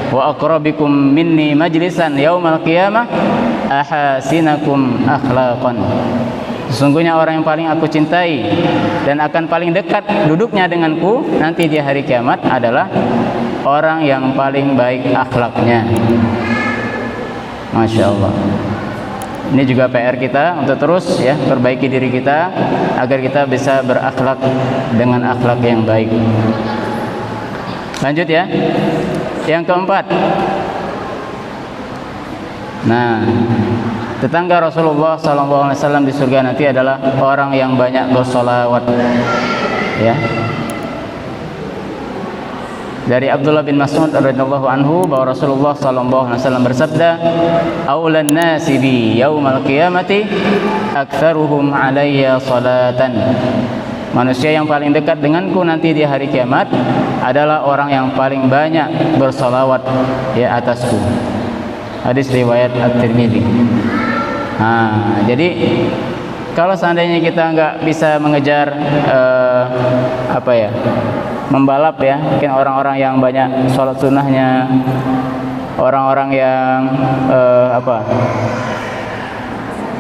wa aqrabikum minni majlisan yaumal qiyamah ahasinakum akhlaqan. Sesungguhnya orang yang paling aku cintai dan akan paling dekat duduknya denganku nanti di hari kiamat adalah orang yang paling baik akhlaknya. Masya Allah. Ini juga PR kita untuk terus ya perbaiki diri kita agar kita bisa berakhlak dengan akhlak yang baik. Lanjut ya. Yang keempat. Nah, tetangga Rasulullah SAW di surga nanti adalah orang yang banyak bersolawat, ya. Dari Abdullah bin Mas'ud radhiyallahu anhu bahwa Rasulullah SAW bersabda, "Aulan nasi bi yaumal qiyamati aktsaruhum alayya salatan." Manusia yang paling dekat denganku nanti di hari kiamat adalah orang yang paling banyak bersolawat ya atasku. Hadis riwayat At-Tirmidzi. Nah, jadi kalau seandainya kita nggak bisa mengejar membalap ya, mungkin orang-orang yang banyak sholat sunnahnya, orang-orang yang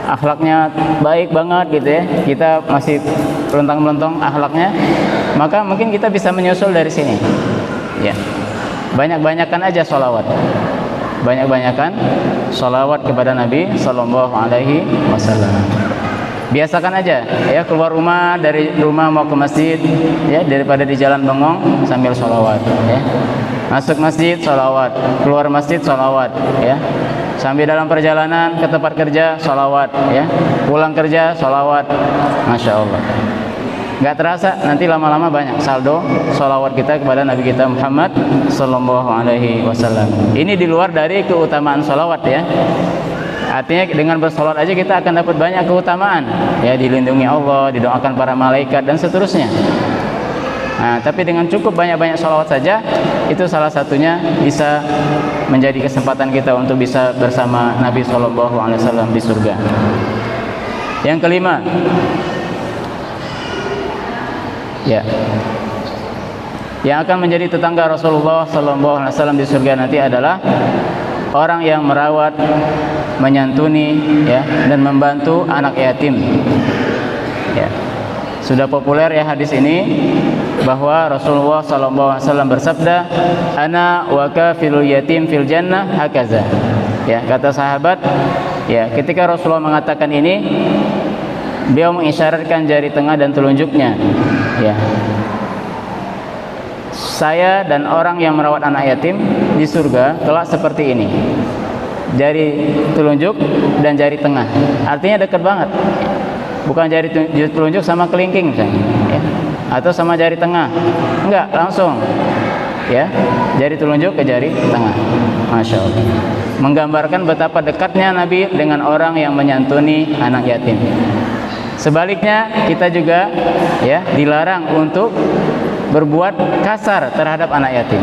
akhlaknya baik banget gitu ya, kita masih melontang-melontong akhlaknya, maka mungkin kita bisa menyusul dari sini ya, banyak-banyakan aja sholawat, banyak-banyakan sholawat kepada Nabi Sallallahu Alaihi Wasallam. Biasakan aja ya, keluar rumah, dari rumah mau ke masjid ya, daripada di jalan bengong sambil sholawat ya. Masuk masjid sholawat, keluar masjid sholawat ya. Sambil dalam perjalanan ke tempat kerja sholawat ya, pulang kerja sholawat. Masya Allah, nggak terasa nanti lama-lama banyak saldo sholawat kita kepada Nabi kita Muhammad Sallallahu Alaihi Wasallam. Ini di luar dari keutamaan sholawat ya. Artinya dengan bersolawat aja kita akan dapat banyak keutamaan ya, dilindungi Allah, didoakan para malaikat dan seterusnya. Nah, tapi dengan cukup banyak-banyak sholawat saja, itu salah satunya bisa menjadi kesempatan kita untuk bisa bersama Nabi Sallallahu Alaihi Wasallam di surga. Yang kelima, ya, yang akan menjadi tetangga Rasulullah Sallallahu Alaihi Wasallam di surga nanti adalah orang yang merawat, menyantuni ya, dan membantu anak yatim. Ya. Sudah populer ya hadis ini bahwa Rasulullah SAW bersabda, "Ana wa kafilul yatim fil jannah hakaza." Ya, kata sahabat, ya, ketika Rasulullah mengatakan ini, beliau mengisyaratkan jari tengah dan telunjuknya. Ya. Saya dan orang yang merawat anak yatim di surga kelak seperti ini. Jari telunjuk dan jari tengah. Artinya dekat banget. Bukan jari telunjuk sama kelingking misalnya, ya. Atau sama jari tengah. Enggak, langsung. ya, jari telunjuk ke jari tengah. Masya Allah. Menggambarkan betapa dekatnya Nabi dengan orang yang menyantuni anak yatim. Sebaliknya kita juga ya dilarang untuk berbuat kasar terhadap anak yatim,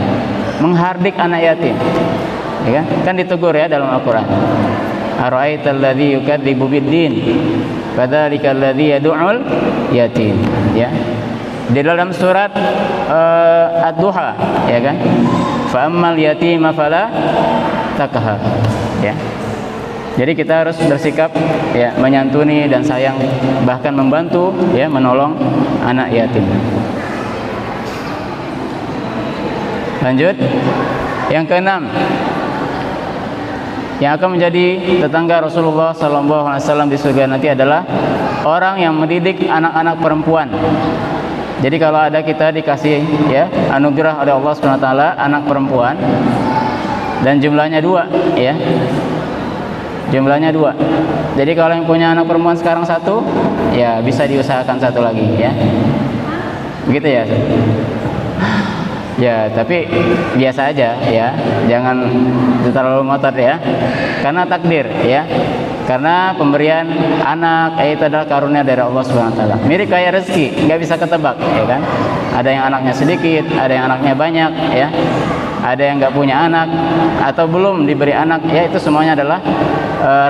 menghardik anak yatim. Ya kan ditegur ya dalam Al-Qur'an. Ara'aital ladzi yukadzibu biddin fadzalikal ladzi yad'ul yatim. Ya. Di dalam surat Ad-Duha ya kan. Fa ammal yatima fala taqhar. Ya. Jadi kita harus bersikap ya menyantuni dan sayang, bahkan membantu ya menolong anak yatim. Lanjut. Yang keenam, yang akan menjadi tetangga Rasulullah SAW di surga nanti adalah orang yang mendidik anak-anak perempuan. Jadi kalau ada kita dikasih ya anugerah oleh Allah SWT anak perempuan dan jumlahnya 2 ya. Jumlahnya 2. Jadi kalau yang punya anak perempuan sekarang 1, ya bisa diusahakan 1 lagi ya. Begitu ya. Ya, tapi biasa aja ya. Jangan terlalu ngotot ya. Karena takdir ya. Karena pemberian anak itu adalah karunia dari Allah Subhanahu wa taala. Mirip kayak rezeki, nggak bisa ketebak ya kan. Ada yang anaknya sedikit, ada yang anaknya banyak ya. Ada yang nggak punya anak atau belum diberi anak, ya itu semuanya adalah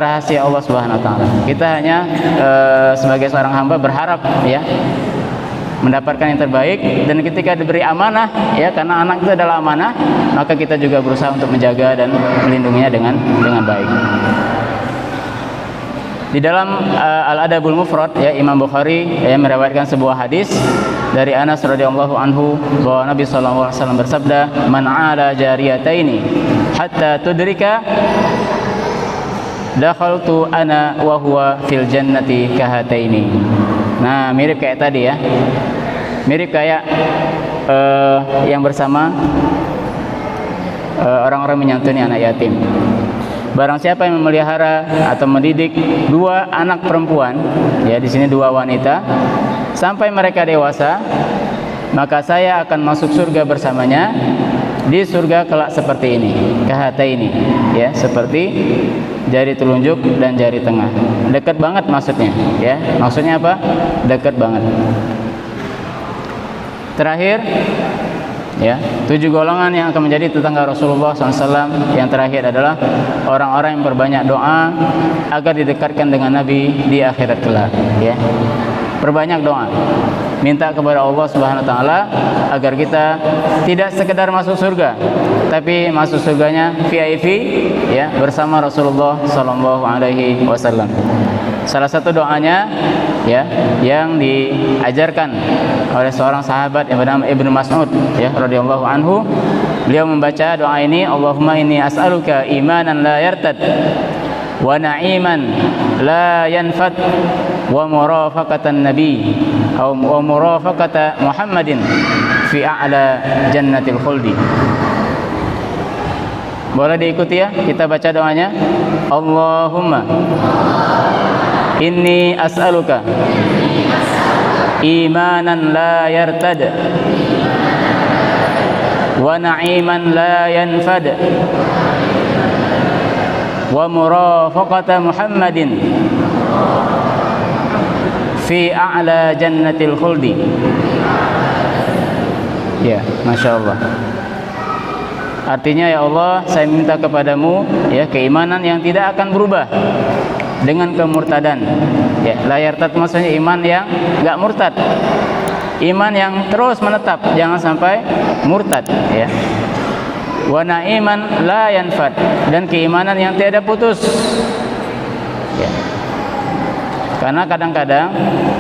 rahasia Allah Subhanahu wa taala. Kita hanya sebagai seorang hamba berharap ya mendapatkan yang terbaik, dan ketika diberi amanah ya, karena anak itu adalah amanah, maka kita juga berusaha untuk menjaga dan melindunginya dengan baik. Di dalam Al-Adabul Mufrad ya, Imam Bukhari ya meriwayatkan sebuah hadis dari Anas radhiyallahu anhu bahwa Nabi sallallahu alaihi wasallam bersabda, "Man 'ala jariyataini hatta tudrika dakhaltu ana wa huwa fil jannati kahataini." Nah, mirip kayak tadi ya. Mirip kayak yang bersama orang-orang menyantuni anak yatim. Barang siapa yang memelihara atau mendidik 2 anak perempuan, ya di sini 2 wanita, sampai mereka dewasa, maka saya akan masuk surga bersamanya di surga kelak seperti ini, kahata ini, ya seperti jari telunjuk dan jari tengah. Dekat banget maksudnya, ya. Maksudnya apa? Dekat banget. Terakhir, ya 7 golongan yang akan menjadi tetangga Rasulullah SAW. Yang terakhir adalah orang-orang yang berbanyak doa agar didekatkan dengan Nabi di akhirat kelak. Ya, perbanyak doa, minta kepada Allah Subhanahu Wa Taala agar kita tidak sekedar masuk surga, tapi masuk surganya VIP, ya bersama Rasulullah SAW. Salah satu doanya ya yang diajarkan oleh seorang sahabat yang bernama Ibnu Mas'ud ya radhiyallahu anhu, beliau membaca doa ini, Allahumma inni as'aluka imanan la yartad wa na'iman la yanfad wa murafaqatan nabi wa murafaqata Muhammadin fi a'la jannatil khuldi. Boleh diikuti ya, kita baca doanya. Allahumma inni as'aluka imanan la yartad wa na'iman la yanfad wa murafaqata Muhammadin fi a'la jannatil khuldi. Ya, Masya Allah. Artinya, ya Allah, saya minta kepadamu ya keimanan yang tidak akan berubah dengan kemurtadan. Ya, la yartad maksudnya iman yang enggak murtad. Iman yang terus menetap, jangan sampai murtad, ya. Wa na'iman la yanfad, dan keimanan yang tiada putus. Ya. Karena kadang-kadang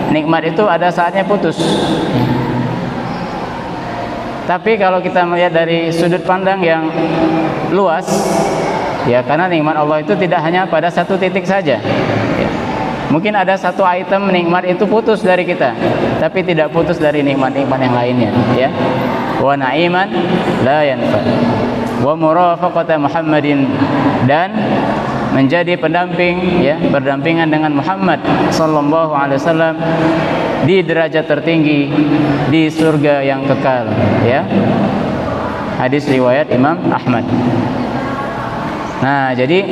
nikmat itu ada saatnya putus. Ya. Tapi kalau kita melihat dari sudut pandang yang luas, ya karena nikmat Allah itu tidak hanya pada satu titik saja. Ya. Mungkin ada satu item nikmat itu putus dari kita, tapi tidak putus dari nikmat-nikmat yang lainnya. Ya. Wa na'iman la yanfad wa murafaqata Muhammadin, dan menjadi pendamping, ya berdampingan dengan Muhammad sallallahu alaihi wasallam di derajat tertinggi di surga yang kekal, ya. hadis riwayat Imam Ahmad. Nah, jadi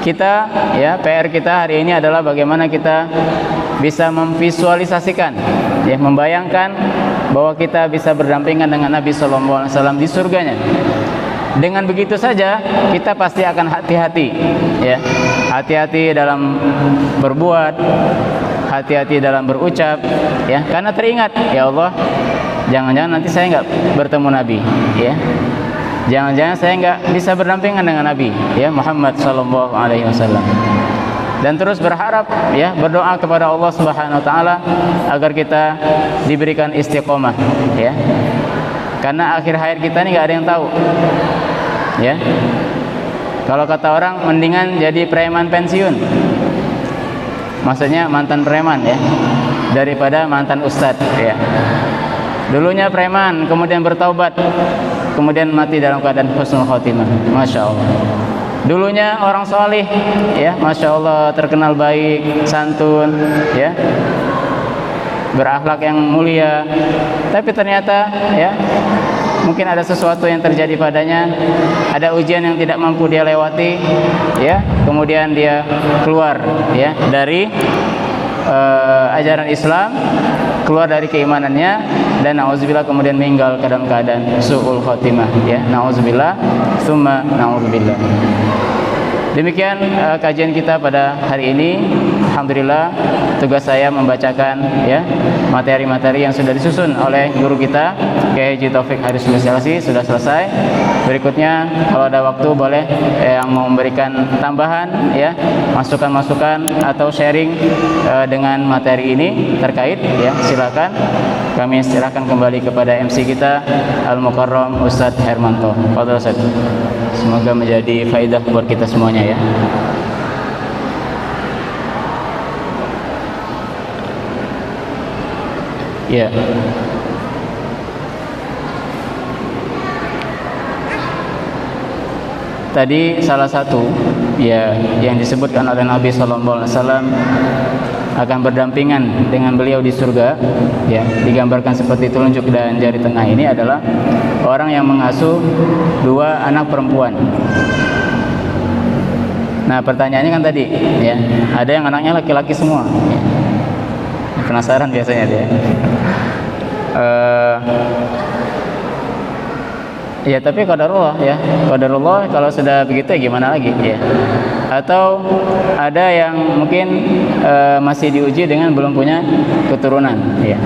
kita ya PR kita hari ini adalah bagaimana kita bisa memvisualisasikan, ya, membayangkan bahwa kita bisa berdampingan dengan Nabi Sallallahu Alaihi Wasallam di surganya. Dengan begitu saja kita pasti akan hati-hati, ya, hati-hati dalam berbuat, hati-hati dalam berucap, ya, karena teringat, ya Allah, jangan-jangan nanti saya nggak bertemu Nabi, ya. Jangan-jangan saya nggak bisa berdampingan dengan Nabi, ya, Muhammad Sallallahu Alaihi Wasallam. Dan terus berharap, ya, berdoa kepada Allah Subhanahu Wa Taala agar kita diberikan istiqomah, ya. Karena akhir hayat kita ini nggak ada yang tahu, ya. Kalau kata orang, mendingan jadi preman pensiun, maksudnya mantan preman, ya, daripada mantan ustadz, ya. Dulunya preman, kemudian bertaubat, kemudian mati dalam keadaan husnul khotimah. Masya Allah. Dulunya orang solih, ya, Masya Allah, terkenal baik, santun, ya, berakhlak yang mulia. Tapi ternyata, ya, mungkin ada sesuatu yang terjadi padanya, ada ujian yang tidak mampu dia lewati, ya, kemudian dia keluar, ya, dari ajaran Islam, keluar dari keimanannya, dan na'udzubillah kemudian meninggal dalam keadaan su'ul khotimah, ya, na'udzubillah summa na'udzubillah. Demikian kajian kita pada hari ini. Alhamdulillah, tugas saya membacakan, ya, materi-materi yang sudah disusun oleh guru kita Kiai Haji Taufik Haris Lusialsi sudah selesai. Berikutnya kalau ada waktu boleh yang mau memberikan tambahan, ya, masukan-masukan atau sharing dengan materi ini terkait, ya, silakan. Kami silakan kembali kepada MC kita Al-Mukarram Ustadz Hermanto. Fadhil Ustadz. Semoga menjadi faidah buat kita semuanya, ya. Ya. Tadi salah satu, ya, yang disebutkan oleh Nabi Sallallahu Alaihi Wasallam akan berdampingan dengan beliau di surga, ya, digambarkan seperti telunjuk dan jari tengah ini adalah orang yang mengasuh 2 anak perempuan. Nah, pertanyaannya kan tadi, ya, ada yang anaknya laki-laki semua, ya. Penasaran biasanya dia. Ya, tapi qadarullah, ya, qadarullah, kalau sudah begitu ya gimana lagi, ya. Atau ada yang mungkin masih diuji dengan belum punya keturunan, ya.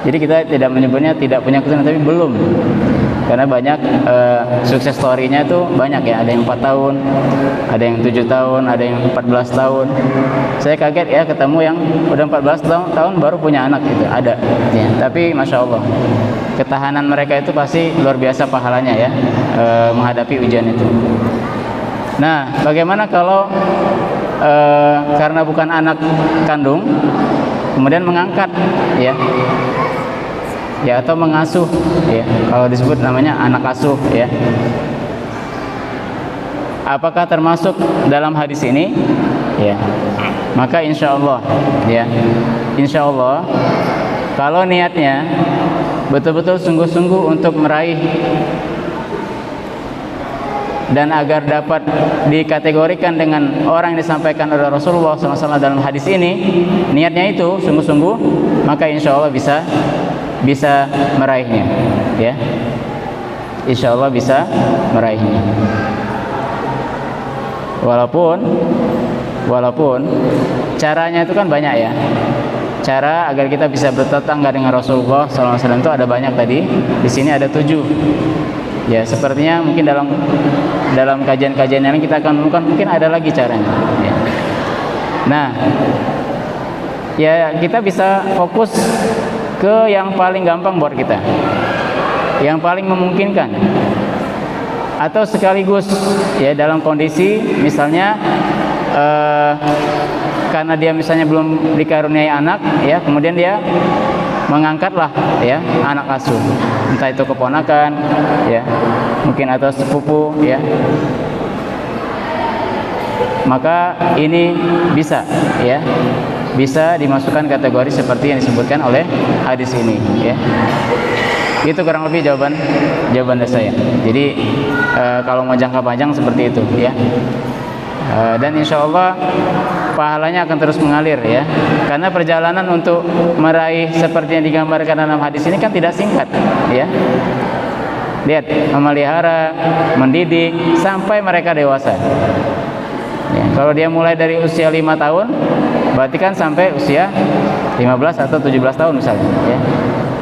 Jadi kita tidak menyebutnya tidak punya keturunan, tapi belum. Karena banyak sukses story-nya itu banyak, ya. Ada yang 4 tahun, ada yang 7 tahun, ada yang 14 tahun. Saya kaget, ya, ketemu yang udah 14 tahun baru punya anak, gitu. Ada, ya. Tapi Masya Allah, ketahanan mereka itu pasti luar biasa pahalanya, ya, menghadapi ujian itu. Nah, bagaimana kalau karena bukan anak kandung, kemudian mengangkat, ya, ya, atau mengasuh, ya, kalau disebut namanya anak asuh, ya. Apakah termasuk dalam hadis ini? Ya, maka insya Allah, ya, insya Allah, kalau niatnya betul-betul sungguh-sungguh untuk meraih dan agar dapat dikategorikan dengan orang yang disampaikan oleh Rasulullah SAW dalam hadis ini, niatnya itu sungguh-sungguh, maka insya Allah bisa meraihnya, ya, insya Allah bisa meraihnya. Walaupun caranya itu kan banyak, ya. Cara agar kita bisa bertetangga dengan Rasulullah SAW itu ada banyak tadi. Di sini ada 7. Ya, sepertinya mungkin dalam kajian-kajian yang kita akan menemukan mungkin ada lagi caranya, ya. Nah, ya, kita bisa fokus ke yang paling gampang buat kita, yang paling memungkinkan, atau sekaligus, ya, dalam kondisi misalnya karena dia misalnya belum dikaruniai anak, ya, kemudian dia mengangkatlah, ya, anak asuh, entah itu keponakan, ya, mungkin atau sepupu, ya. Maka ini bisa, ya, bisa dimasukkan kategori seperti yang disebutkan oleh hadis ini, ya. Itu kurang lebih jawaban dari saya. Jadi kalau mau jangka panjang seperti itu ya. Dan insya Allah pahalanya akan terus mengalir ya, karena perjalanan untuk meraih seperti yang digambarkan dalam hadis ini kan tidak singkat ya. Lihat, memelihara, mendidik sampai mereka dewasa ya. Kalau dia mulai dari usia 5 tahun, berarti kan sampai usia 15 atau 17 tahun misalnya ya,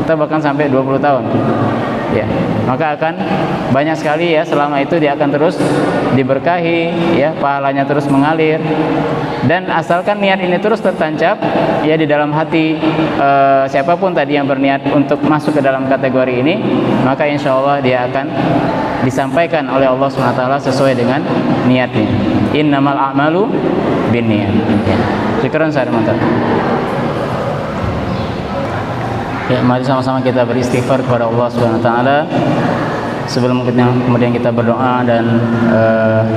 atau bahkan sampai 20 tahun ya, maka akan banyak sekali ya, selama itu dia akan terus diberkahi ya, pahalanya terus mengalir. Dan asalkan niat ini terus tertancap ya di dalam hati siapapun tadi yang berniat untuk masuk ke dalam kategori ini, maka insya Allah dia akan disampaikan oleh Allah SWT sesuai dengan niatnya. Innamal a'malu binniyat ya. Syukran saya mantap. Ya, mari sama-sama kita beristighfar kepada Allah Subhanahu wa taala sebelum kemudian kita berdoa dan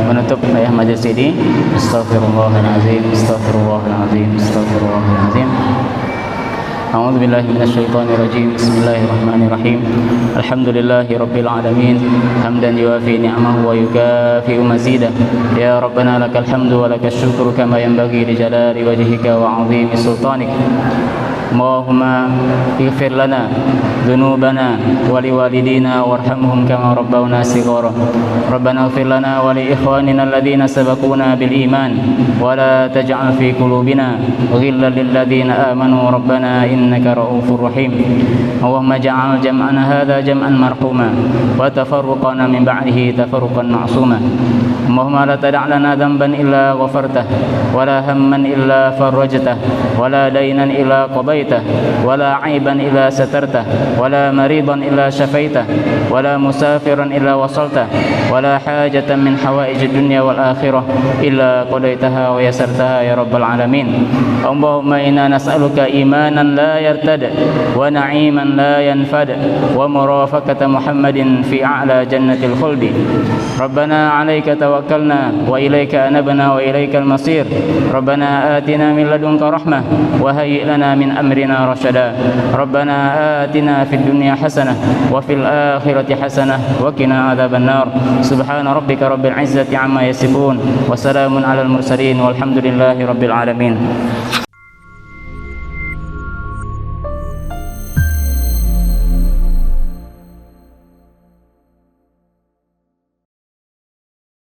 menutup ya majelis ini. Astaghfirullahalazim, astaghfirullahalazim, astaghfirullahalazim. A'udzu billahi minasyaitonir rajim. Bismillahirrahmanirrahim. Alhamdulillahi rabbil alamin. Hamdan yuwafi ni'amahu wa yukafi'u mazidah. Ya Rabbana lakal hamdu wa lakash syukru kama yanbaghi li jalali wajhika wa 'azimi sultanik. Allahumma ighfir lana dhunubana wa liwalidina warhamhum kama rabbawna shighara. Rabbana ighfir lana wa li ikhwanina alladhina sabaquna bil iman wa la taj'al fi qulubina ghillan lil ladzina amanu rabbana innaka ra'ufur rahim. Allahumma ja'al jam'ana hadha jam'an marhuma wa tafarruqana min ba'dihi tafarruqan ma'suma. Allahumma la tada' lana dhanban illa ghafartah wa la hamman illa farajtah wa la daynan illa qadaytah ولا عيبا إلا سترته ولا مريضا إلا شفيته ولا مسافرا إلا وصلته ولا حاجة من حوائج الدنيا والآخرة إلا قضيتها ويسرتها يا رب العالمين. اللهم إنا نسألك إيمانا لا يرتد ونعيما لا ينفد ومرافقة محمد في أعلى جنة الخلد. ربنا عليك توكلنا وإليك أنبنا وإليك المصير. ربنا آتنا من لدنك رحمة وهيئ لنا من أمرنا رشدا. ربنا آتنا في الدنيا حسنة وفي الآخرة حسنة وقنا عذاب النار. سبحان ربك رب العزة عما يصفون وسلام على المرسلين والحمد لله رب العالمين.